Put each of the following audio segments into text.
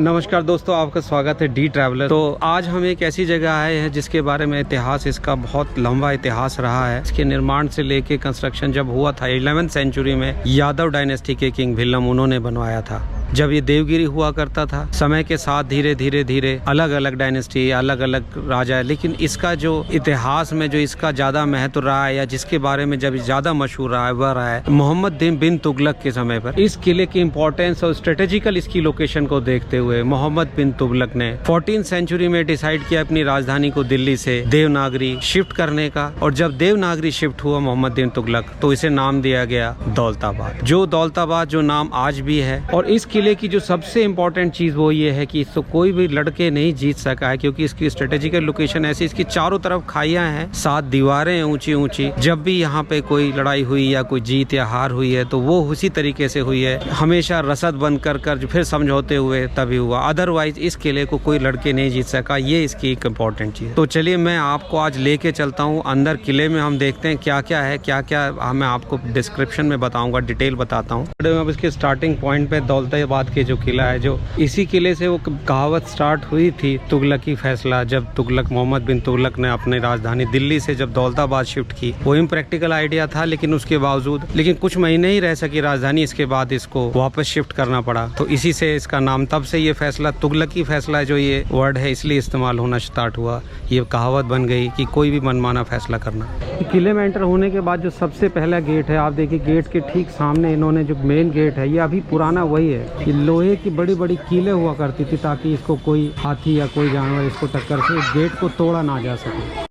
नमस्कार दोस्तों, आपका स्वागत है डी ट्रैवलर। तो आज हम एक ऐसी जगह आए हैं जिसके बारे में इतिहास, इसका बहुत लंबा इतिहास रहा है। इसके निर्माण से लेके कंस्ट्रक्शन जब हुआ था 11वीं सेंचुरी में, यादव डायनेस्टी के किंग भिल्लम उन्होंने बनवाया था। जब ये देवगिरी हुआ करता था, समय के साथ धीरे धीरे अलग अलग डायनेस्टी, अलग अलग राजा, लेकिन इसका जो इतिहास में जो इसका ज्यादा महत्व रहा है या जिसके बारे में जब ज्यादा मशहूर रहा है वह रहा है मोहम्मद बिन तुगलक के समय पर। इस किले की इंपॉर्टेंस और स्ट्रेटेजिकल इसकी लोकेशन को देखते हुए मोहम्मद बिन तुगलक ने 14वीं सेंचुरी में डिसाइड किया अपनी राजधानी को दिल्ली से देवनागरी शिफ्ट करने का। और जब देवनागरी शिफ्ट हुआ मोहम्मद बिन तुगलक, तो इसे नाम दिया गया दौलताबाद, जो दौलताबाद जो नाम आज भी है। और इस किले की जो सबसे इम्पोर्टेंट चीज वो ये है कि इसको कोई भी लड़के नहीं जीत सका है, क्योंकि इसकी स्ट्रेटेजिकल लोकेशन ऐसी, इसकी चारों तरफ खाइयां हैं, 7 दीवारें हैं ऊंची ऊंची। जब भी यहाँ पे कोई लड़ाई हुई या कोई जीत या हार हुई है तो वो उसी तरीके से हुई है, हमेशा रसद बंद कर फिर समझौते हुए तभी हुआ। अदरवाइज इस किले को कोई लड़के नहीं जीत सका, ये इसकी एक इम्पोर्टेंट चीज। तो चलिए मैं आपको आज लेके चलता हूँ अंदर किले में, हम देखते हैं क्या क्या है, क्या क्या मैं आपको डिस्क्रिप्शन में बताऊंगा, डिटेल बताता हूँ। अब इसके स्टार्टिंग पॉइंट पे दौलताबाद के जो किला है, जो इसी किले से वो कहावत स्टार्ट हुई थी, तुगलकी फैसला। जब तुगलक मोहम्मद बिन तुगलक ने अपनी राजधानी दिल्ली से जब दौलताबाद शिफ्ट की, वो इम्प्रैक्टिकल आइडिया था, लेकिन उसके बावजूद कुछ महीने ही रह सकी राजधानी, इसके बाद इसको वापस शिफ्ट करना पड़ा। तो इसी से इसका नाम, तब से ये फैसला तुगलकी फैसला जो ये वर्ड है इसलिए इस्तेमाल होना स्टार्ट हुआ। ये कहावत बन गई कि कोई भी मनमाना फैसला करना। किले में एंटर होने के बाद जो सबसे पहला गेट है, आप देखिए गेट के ठीक सामने इन्होंने जो मेन गेट है, ये अभी पुराना वही है। ये लोहे की बड़ी बड़ी कीलें हुआ करती थी ताकि इसको कोई हाथी या कोई जानवर इसको टक्कर से इस गेट को तोड़ा ना जा सके।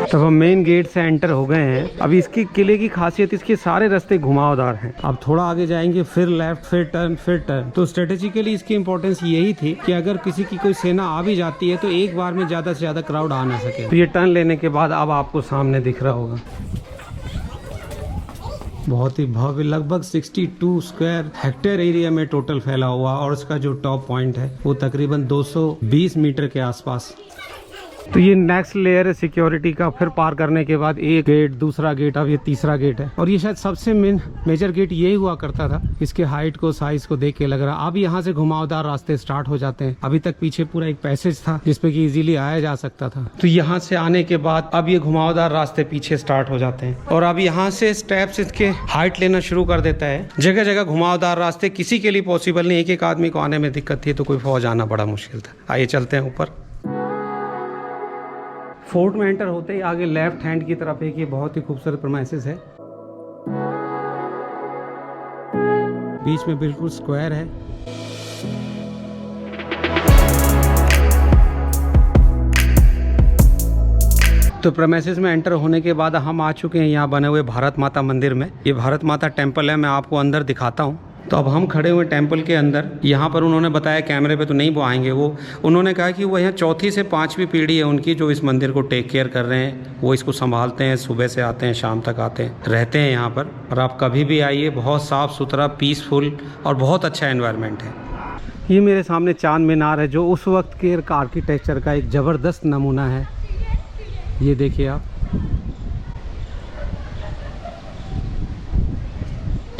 तब हम मेन गेट से एंटर हो गए हैं। अभी इसकी किले की खासियत, इसके सारे रास्ते घुमावदार हैं। अब थोड़ा आगे जाएंगे, फिर लेफ्ट, फिर टर्न। तो स्ट्रेटेजिकली इसकी इंपॉर्टेंस यही थी कि अगर किसी की कोई सेना आ भी जाती है तो एक बार में ज्यादा से ज्यादा क्राउड आ ना सके। तो ये टर्न लेने के बाद अब आपको सामने दिख रहा होगा बहुत ही भव्य, लगभग 62 स्क्वायर हेक्टेयर एरिया में टोटल फैला हुआ, और उसका जो टॉप पॉइंट है वो तकरीबन 220 मीटर के आसपास। तो ये नेक्स्ट लेयर है सिक्योरिटी का। फिर पार करने के बाद एक गेट, दूसरा गेट, अब ये तीसरा गेट है। और ये शायद सबसे मेजर गेट यही हुआ करता था। इसके हाइट को, साइज को देख के लग रहा। अब यहाँ से घुमावदार रास्ते स्टार्ट हो जाते हैं। अभी तक पीछे पूरा एक पैसेज था जिसपे कि इजीली आया जा सकता था। तो यहाँ से आने के बाद अब ये घुमावदार रास्ते पीछे स्टार्ट हो जाते हैं, और अब यहाँ से स्टेप्स इसके हाइट लेना शुरू कर देता है। जगह जगह घुमावदार रास्ते किसी के लिए पॉसिबल नहीं, एक आदमी को आने में दिक्कत थी तो कोई फौज आना बड़ा मुश्किल था। आइए चलते हैं ऊपर। फोर्ट में एंटर होते ही आगे लेफ्ट हैंड की तरफ एक ये बहुत ही खूबसूरत प्रीमाइसेस है। बीच में बिल्कुल स्क्वायर है। तो प्रीमाइसेस में एंटर होने के बाद हम आ चुके हैं यहाँ बने हुए भारत माता मंदिर में। ये भारत माता टेम्पल है, मैं आपको अंदर दिखाता हूँ। तो अब हम खड़े हुए टेंपल के अंदर। यहाँ पर उन्होंने बताया, कैमरे पे तो नहीं वो आएंगे, उन्होंने कहा कि वो यहाँ 4थी से 5वीं पीढ़ी है उनकी जो इस मंदिर को टेक केयर कर रहे हैं। वो इसको संभालते हैं, सुबह से आते हैं, शाम तक आते हैं, रहते हैं यहाँ पर। और आप कभी भी आइए, बहुत साफ़ सुथरा, पीसफुल और बहुत अच्छा एनवायरनमेंट है। ये मेरे सामने चांद मीनार है, जो उस वक्त के आर्किटेक्चर का एक ज़बरदस्त नमूना है। ये देखिए आप।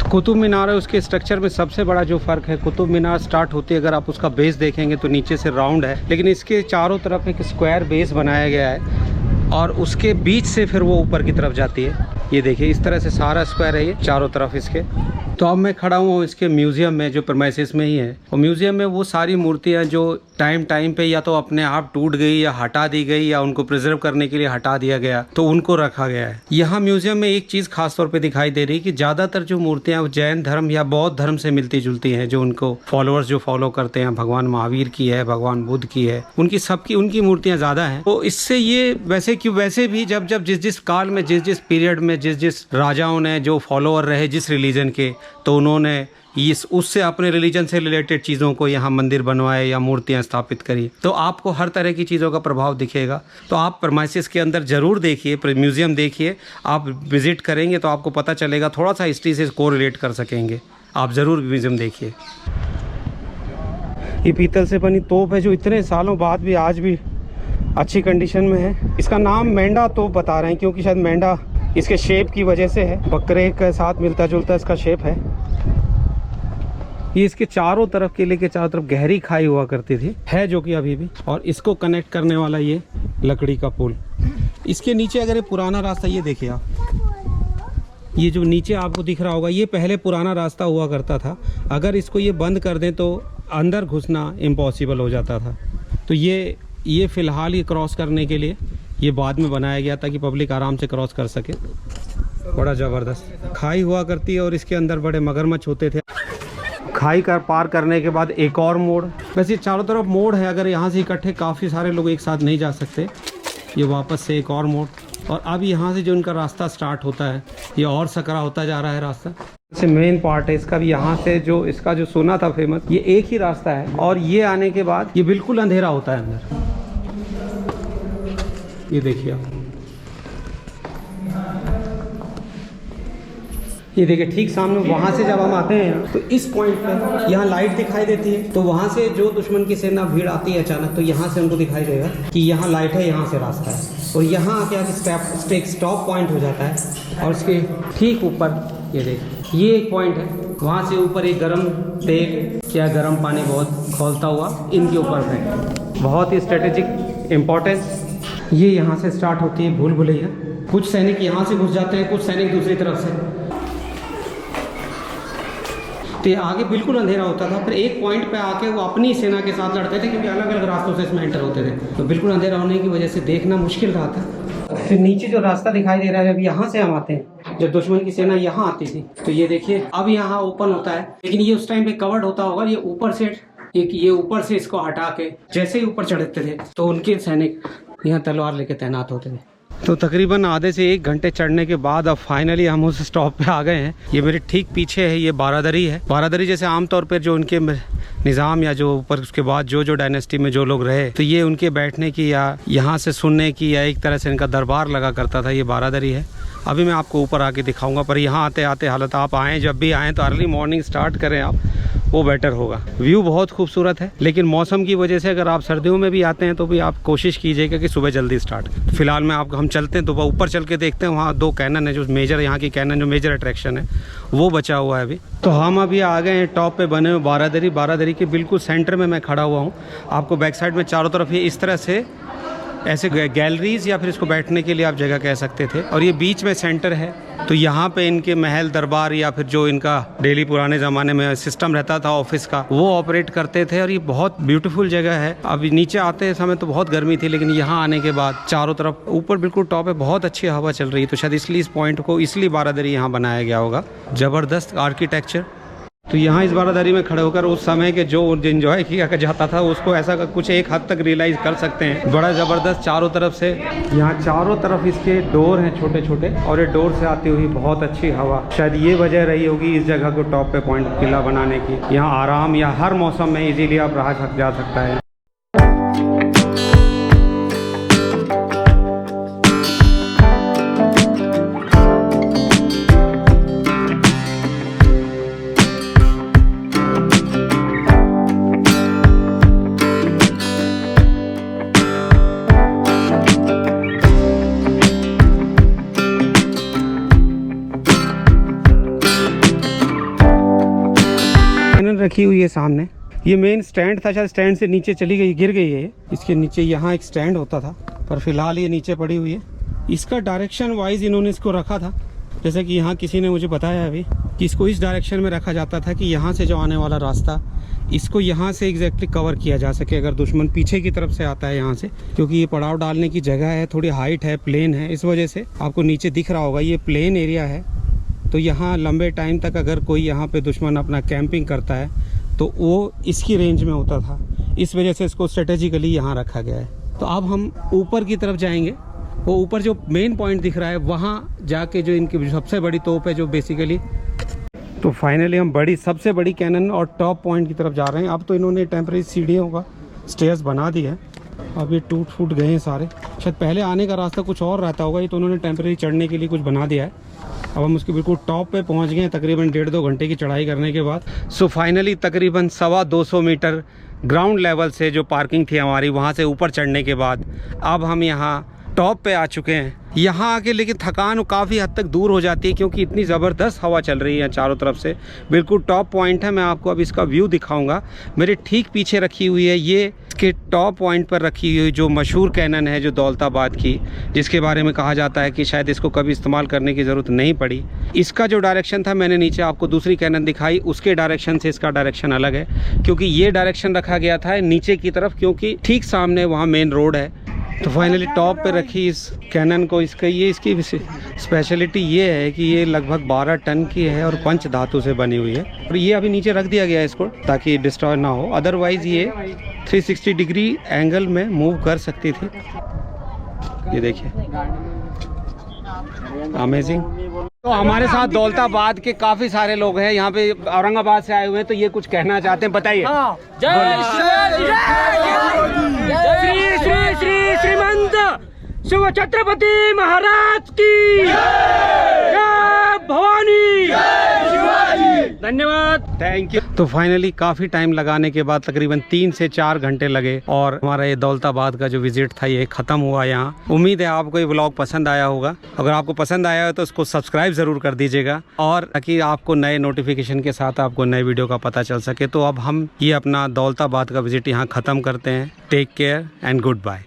कुतुब मीनार है, उसके स्ट्रक्चर में सबसे बड़ा जो फ़र्क है, कुतुब मीनार स्टार्ट होती है, अगर आप उसका बेस देखेंगे तो नीचे से राउंड है, लेकिन इसके चारों तरफ एक स्क्वायर बेस बनाया गया है, और उसके बीच से फिर वो ऊपर की तरफ जाती है। ये देखिए, इस तरह से सारा स्क्वायर है ये चारों तरफ इसके। तो अब मैं खड़ा हूँ इसके म्यूज़ियम में, जो प्रीमाइसेस में ही है। और म्यूज़ियम में वो सारी मूर्तियाँ जो टाइम पे या तो अपने आप टूट गई या हटा दी गई या उनको प्रिजर्व करने के लिए हटा दिया गया, तो उनको रखा गया है। यहाँ म्यूज़ियम में एक चीज़ खास तौर पे दिखाई दे रही है कि ज़्यादातर जो मूर्तियाँ जैन धर्म या बौद्ध धर्म से मिलती जुलती हैं, जो उनको फॉलोअर्स जो फॉलो करते हैं, भगवान महावीर की है, भगवान बुद्ध की है, उनकी मूर्तियाँ ज़्यादा हैं। तो इससे ये वैसे भी जब जिस काल में, जिस पीरियड में, जिस राजाओं ने जो फॉलोअर रहे जिस रिलीजन के, तो उन्होंने उससे अपने रिलीजन से रिलेटेड चीज़ों को यहाँ मंदिर बनवाए या मूर्तियाँ स्थापित करी। तो आपको हर तरह की चीज़ों का प्रभाव दिखेगा। तो आप प्रीमाइसेस के अंदर ज़रूर देखिए, म्यूज़ियम देखिए। आप विज़िट करेंगे तो आपको पता चलेगा, थोड़ा सा हिस्ट्री से कोरिलेट कर सकेंगे। आप ज़रूर म्यूज़ियम देखिए। ये पीतल से बनी तोप है जो इतने सालों बाद भी आज भी अच्छी कंडीशन में है। इसका नाम मेंढा तोप बता रहे हैं क्योंकि शायद मेंढा इसके शेप की वजह से है, बकरे के साथ मिलता जुलता इसका शेप है। ये इसके चारों तरफ, किले के चारों तरफ गहरी खाई हुआ करती थी, है जो कि अभी भी। और इसको कनेक्ट करने वाला ये लकड़ी का पुल। इसके नीचे अगर ये पुराना रास्ता, ये देखिए आप, ये जो नीचे आपको दिख रहा होगा, ये पहले पुराना रास्ता हुआ करता था। अगर इसको ये बंद कर दें तो अंदर घुसना इम्पॉसिबल हो जाता था। तो ये फ़िलहाल ये क्रॉस करने के लिए ये बाद में बनाया गया ताकि पब्लिक आराम से क्रॉस कर सके। बड़ा ज़बरदस्त खाई हुआ करती है और इसके अंदर बड़े मगरमच्छ होते थे। खाई कर पार करने के बाद एक और मोड़, वैसे चारों तरफ मोड़ है, अगर यहाँ से इकट्ठे काफ़ी सारे लोग एक साथ नहीं जा सकते। ये वापस से एक और मोड़, और अब यहाँ से जो इनका रास्ता स्टार्ट होता है ये और सकरा होता जा रहा है रास्ता। से मेन पार्ट है इसका भी, यहाँ से जो इसका जो सुना था फेमस, ये एक ही रास्ता है और ये आने के बाद ये बिल्कुल अंधेरा होता है अंदर। ये देखिए आप, ये देखिए ठीक सामने वहाँ से जब हम आते हैं तो इस पॉइंट पे यहाँ लाइट दिखाई देती है। तो वहाँ से जो दुश्मन की सेना भीड़ आती है अचानक, तो यहाँ से उनको दिखाई देगा कि यहाँ लाइट है, यहाँ से रास्ता है। और यहाँ आके आके स्टॉप पॉइंट हो जाता है। और उसके ठीक ऊपर ये देखिए, ये एक पॉइंट है, वहाँ से ऊपर एक गर्म तेल या गर्म पानी बहुत खौलता हुआ इनके ऊपर है। बहुत ही स्ट्रेटेजिक इम्पोर्टेंस। ये यहाँ से स्टार्ट होती है भूल भुलैया। कुछ सैनिक यहाँ से घुस जाते हैं, कुछ सैनिक दूसरी तरफ से। तो आगे बिल्कुल अंधेरा होता था, फिर एक पॉइंट पे आके वो अपनी सेना के साथ लड़ते थे क्योंकि अलग अलग रास्तों से इसमें एंटर होते थे। तो बिल्कुल अंधेरा होने की वजह से देखना मुश्किल रहा था। फिर नीचे जो रास्ता दिखाई दे रहा है, जब यहाँ से हम आते हैं, जब दुश्मन की सेना यहाँ आती थी, तो ये देखिए अब यहाँ ओपन होता है, लेकिन ये उस टाइम पे कवर्ड होता होगा। ये ऊपर से ये ऊपर से इसको हटा के जैसे ही ऊपर चढ़ते थे तो उनके सैनिक यहाँ तलवार लेके तैनात होते थे। तो तकरीबन आधे से 1 घंटे चढ़ने के बाद अब फाइनली हम उस स्टॉप पे आ गए हैं। ये मेरे ठीक पीछे है, ये बारादरी है। बारादरी जैसे आमतौर पर जो उनके निज़ाम या जो ऊपर उसके बाद जो डायनेस्टी में जो लोग रहे, तो ये उनके बैठने की या यहाँ से सुनने की या एक तरह से इनका दरबार लगा करता था। ये बारादरी है। अभी मैं आपको ऊपर आके दिखाऊंगा, पर यहाँ आते आते हालत, आप आएँ जब भी आएँ तो अर्ली मॉर्निंग स्टार्ट करें आप, वो बेटर होगा। व्यू बहुत खूबसूरत है, लेकिन मौसम की वजह से अगर आप सर्दियों में भी आते हैं तो भी आप कोशिश कीजिएगा कि सुबह जल्दी स्टार्ट करें। फिलहाल मैं आपको, हम चलते हैं तो ऊपर चल के देखते हैं। वहाँ 2 कैनन है जो मेजर, यहाँ की कैनन जो मेजर अट्रैक्शन है वो बचा हुआ है अभी। तो हम अभी आ गए हैं टॉप पे बने हुए बारादरी। बारादरी के बिल्कुल सेंटर में मैं खड़ा हुआ हूँ। आपको बैक साइड में चारों तरफ ये इस तरह से ऐसे गैलरीज या फिर इसको बैठने के लिए आप जगह कह सकते थे, और ये बीच में सेंटर है। तो यहाँ पे इनके महल दरबार या फिर जो इनका डेली पुराने ज़माने में सिस्टम रहता था ऑफिस का, वो ऑपरेट करते थे। और ये बहुत ब्यूटीफुल जगह है। अभी नीचे आते समय तो बहुत गर्मी थी, लेकिन यहाँ आने के बाद चारों तरफ, ऊपर बिल्कुल टॉप पे बहुत अच्छी हवा चल रही है। तो शायद इसलिए इस पॉइंट को इसलिए बारादरी यहाँ बनाया गया होगा। ज़बरदस्त आर्किटेक्चर। तो यहाँ इस बारादरी में खड़े होकर उस समय के जो एंजॉय किया जाता था उसको ऐसा कुछ एक हद तक रियलाइज़ कर सकते हैं। बड़ा ज़बरदस्त चारों तरफ से, यहाँ चारों तरफ इसके डोर हैं छोटे छोटे, और ये डोर से आती हुई बहुत अच्छी हवा। शायद ये वजह रही होगी इस जगह को टॉप पे पॉइंट किला बनाने की। यहाँ आराम या हर मौसम में इजीली आप रहा जा सकता है। रखी हुई है सामने, ये मेन स्टैंड था, शायद स्टैंड से नीचे चली गई, गिर गई है। इसके नीचे यहाँ एक स्टैंड होता था, पर फिलहाल ये नीचे पड़ी हुई है। इसका डायरेक्शन वाइज इन्होंने इसको रखा था, जैसे कि यहाँ किसी ने मुझे बताया अभी कि इसको इस डायरेक्शन में रखा जाता था कि यहाँ से जो आने वाला रास्ता, इसको यहाँ से एग्जैक्टली कवर किया जा सके अगर दुश्मन पीछे की तरफ से आता है यहाँ से। क्योंकि ये पड़ाव डालने की जगह है, थोड़ी हाइट है, प्लेन है, इस वजह से आपको नीचे दिख रहा होगा ये प्लेन एरिया है। तो यहाँ लंबे टाइम तक अगर कोई यहाँ पे दुश्मन अपना कैंपिंग करता है तो वो इसकी रेंज में होता था। इस वजह से इसको स्ट्रेटेजिकली यहाँ रखा गया है। तो अब हम ऊपर की तरफ जाएंगे। वो ऊपर जो मेन पॉइंट दिख रहा है वहाँ जाके जो इनकी सबसे बड़ी तोप है जो बेसिकली, तो फाइनली हम सबसे बड़ी कैनन और टॉप पॉइंट की तरफ जा रहे हैं। अब तो इन्होंने टेम्परेरी सीढ़ियों का स्टेयर्स बना दिया है। अब ये टूट फूट गए हैं सारे। शायद पहले आने का रास्ता कुछ और रहता होगा, ये तो उन्होंने टेम्परेरी चढ़ने के लिए कुछ बना दिया है। अब हम उसके बिल्कुल टॉप पे पहुंच गए हैं तकरीबन 1.5-2 घंटे की चढ़ाई करने के बाद। सो फाइनली तकरीबन 225 मीटर ग्राउंड लेवल से जो पार्किंग थी हमारी वहाँ से ऊपर चढ़ने के बाद अब हम यहाँ टॉप पे आ चुके हैं। यहाँ आके लेकिन थकान काफ़ी हद तक दूर हो जाती है क्योंकि इतनी ज़बरदस्त हवा चल रही है चारों तरफ से। बिल्कुल टॉप पॉइंट है। मैं आपको अब इसका व्यू दिखाऊंगा। मेरे ठीक पीछे रखी हुई है ये इसके टॉप पॉइंट पर रखी हुई जो मशहूर कैनन है जो दौलताबाद की, जिसके बारे में कहा जाता है कि शायद इसको कभी इस्तेमाल करने की ज़रूरत नहीं पड़ी। इसका जो डायरेक्शन था, मैंने नीचे आपको दूसरी कैनन दिखाई, उसके डायरेक्शन से इसका डायरेक्शन अलग है क्योंकि ये डायरेक्शन रखा गया था नीचे की तरफ क्योंकि ठीक सामने वहाँ मेन रोड है। तो फाइनली टॉप पे रखी इस कैनन को, इसकी स्पेशलिटी ये है कि ये लगभग 12 टन की है और पंच धातु से बनी हुई है और ये अभी नीचे रख दिया गया है इसको ताकि डिस्ट्रॉय ना हो। अदरवाइज़ ये 360 डिग्री एंगल में मूव कर सकती थी। ये देखिए, अमेजिंग। तो हमारे साथ दौलताबाद के काफ़ी सारे लोग हैं यहाँ पे, औरंगाबाद से आए हुए हैं, तो ये कुछ कहना चाहते हैं, बताइए। श्री श्रीमंत शिव छत्रपति महाराज की जय भवानी, धन्यवाद, थैंक यू। तो फाइनली काफ़ी टाइम लगाने के बाद तकरीबन 3 से 4 घंटे लगे और हमारा ये दौलताबाद का जो विजिट था ये ख़त्म हुआ यहाँ। उम्मीद है आपको ये व्लॉग पसंद आया होगा। अगर आपको पसंद आया हो तो उसको सब्सक्राइब ज़रूर कर दीजिएगा और ताकि आपको नए नोटिफिकेशन के साथ आपको नए वीडियो का पता चल सके। तो अब हम ये अपना दौलताबाद का विजिट यहाँ ख़त्म करते हैं। Take care and good bye.